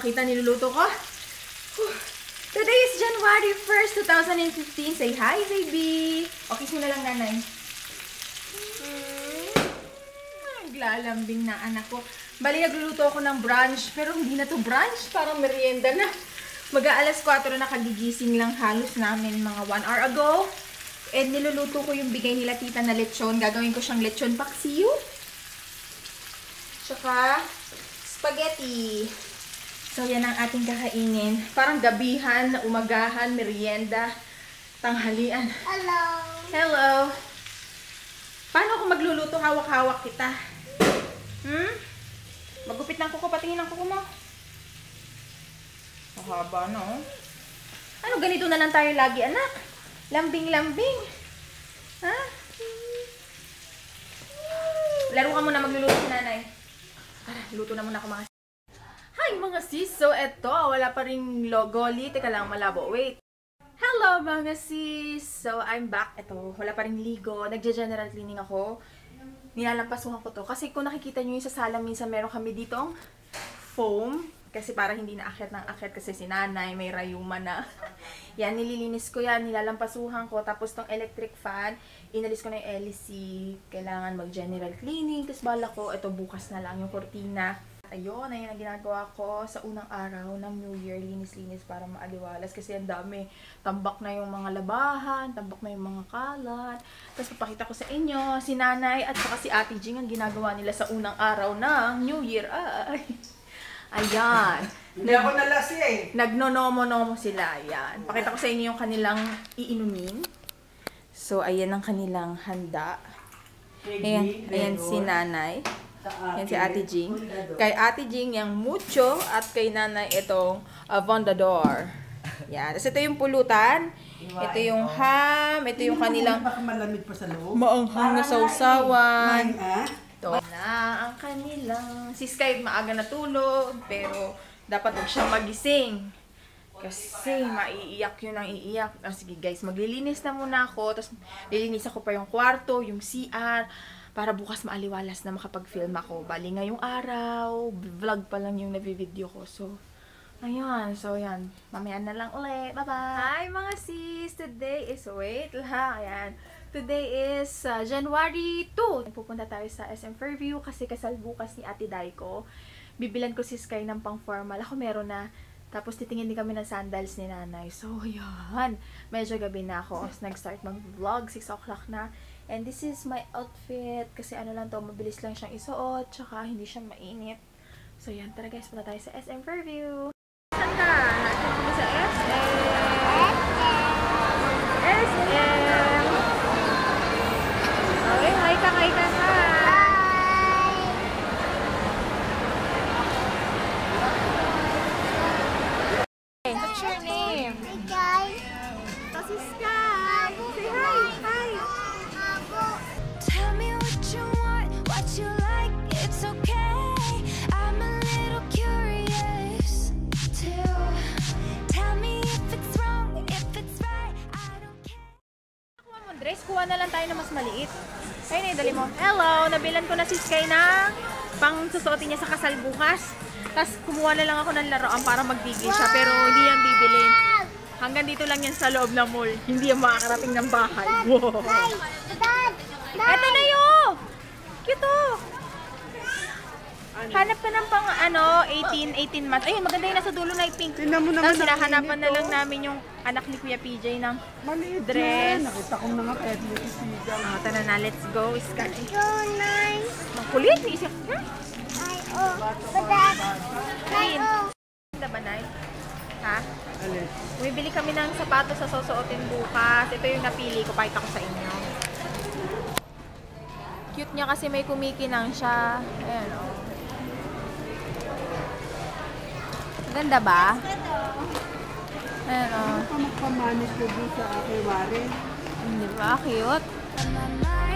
makita niluluto ko. Today is January 1st, 2015. Say hi, baby! Okay, sino lang, nanay? Naglalambing na anak ko. Bali, nagluluto ako ng brunch. Pero hindi na to brunch. Parang merienda na. Mag-aalas 4 na kagigising lang halos namin mga 1 hour ago. And niluluto ko yung bigay nila tita na lechon. Gagawin ko siyang lechon paksiw. Tsaka spaghetti. So, yan ang ating kakainin. Parang gabihan, umagahan, merienda, tanghalian. Hello! Hello! Paano ako magluluto? Hawak-hawak kita. Magupit ng kuko. Patingin ng kuko mo. Mahaba, no? Ano, ganito na lang tayo lagi, anak? Lambing-lambing. Ha? Laro ka muna magluluto si nanay. Tara, luto na muna ako mga... Hi mga sis! So eto, wala pa ring logoli. Teka lang, malabo. Wait. Hello mga sis! So I'm back. Eto, wala pa ring ligo. Nagja-general cleaning ako. Nilalampasuhan ko to. Kasi kung nakikita nyo yung sa sala, minsan meron kami ditong foam. Kasi para hindi na akyat ng akyat kasi si nanay may rayuma na. Yan, nililinis ko yan. Nilalampasuhan ko. Tapos tong electric fan, inalis ko na yung LC. Kailangan mag-general cleaning. Tapos bala ko, eto bukas na lang yung kortina. Ayun, ayun ang ginagawa ko sa unang araw ng New Year. Linis-linis para maaliwalas. Kasi ang dami. Tambak na yung mga labahan. Tambak na yung mga kalat. Tapos papakita ko sa inyo, si nanay at saka si ate Jing ang ginagawa nila sa unang araw ng New Year. Ay. Ayan. Hindi ako nalasi eh. Nagnonomo-nomo sila. Ayan. Pakita ko sa inyo yung kanilang iinumin. So, ayan ang kanilang handa. Ayan, ayan si nanay. Yan si Ate Jing. Kay Ate Jing yung mucho at kay nanay itong avondador. Yan. Tapos ito yung pulutan. Ito yung ham. Ito yung kanilang malamig pa sa loob. maanghang na sausawan. ah? Ito na ang kanilang... Si Sky maaga natulog. Pero dapat huwag siyang magising. Kasi maiiyak yun ang iiyak. Sige guys, maglilinis na muna ako. Tapos lilinis ako pa yung kwarto, yung CR. Para bukas maaliwalas na makapag-film ako. Bali ngayong araw, vlog pa lang yung navi-video ko. So, ayun. So, yan. Mamaya na lang ulit. Bye-bye! Hi mga sis! Today is, wait lang. Ayan. Today is January 2. Pupunta tayo sa SM Fairview kasi kasal bukas ni Ate Daiko. Bibilan ko si Sky ng pang-formal. Ako meron na. Tapos titingin din kami ng sandals ni nanay. So, yan. Medyo gabi na ako. Nag-start mag-vlog. 6 o'clock na. And this is my outfit. Kasi ano lang to, mabilis lang siyang isuot. Tsaka hindi siya mainit. So, yan. Tara guys, punta tayo sa SM Fairview. Saan ka? Nakita mo sa SM? SM! Okay, hi ka, hi ka, hi! What's your name? Hey guys! This is Sky! Say hi! Hi! Tell me what you want, what you like, it's okay. I'm a little curious too. Tell me if it's wrong, if it's right, I don't care. Kuha mo dress, kuha na lang tayo na mas maliit. Ayun eh, dali mo. Hello! Nabilan ko na si Sky na pang susuotin niya sa kasal bukas. Tapos kumuha na lang ako ng laruan para magdigil siya. Pero hindi yan bibilin. Hanggang dito lang yan sa loob ng mall. Hindi yan makakarating ng bahay. Wow! Dad! Eto na yun! Cute oh! Hanap ka ng pang 18 months. Ayun, maganda yung nasa dulo na yung pink. Tingnan mo naman. Tapos hinahanapan na lang namin yung anak ni Kuya PJ ng Maliit dress. na. Nakita ko na nga kahit may isigaw. Tara na, let's go. Sky. So nice! Ang kulit. Isip. Ay, oh! Dad! Ay, oh! Ganda ba, Nay? Ha? Alin? Bumibili kami ng sapatos sa susuotin bukas. Ito yung napili ko. Pakita ko sa inyo. Cute niya kasi may kumikinang siya. Ayan o. Ganda ba? Ayan o. Ano pa magpamanis ko doon sa aking wari? Hindi ba? Cute. On my mind.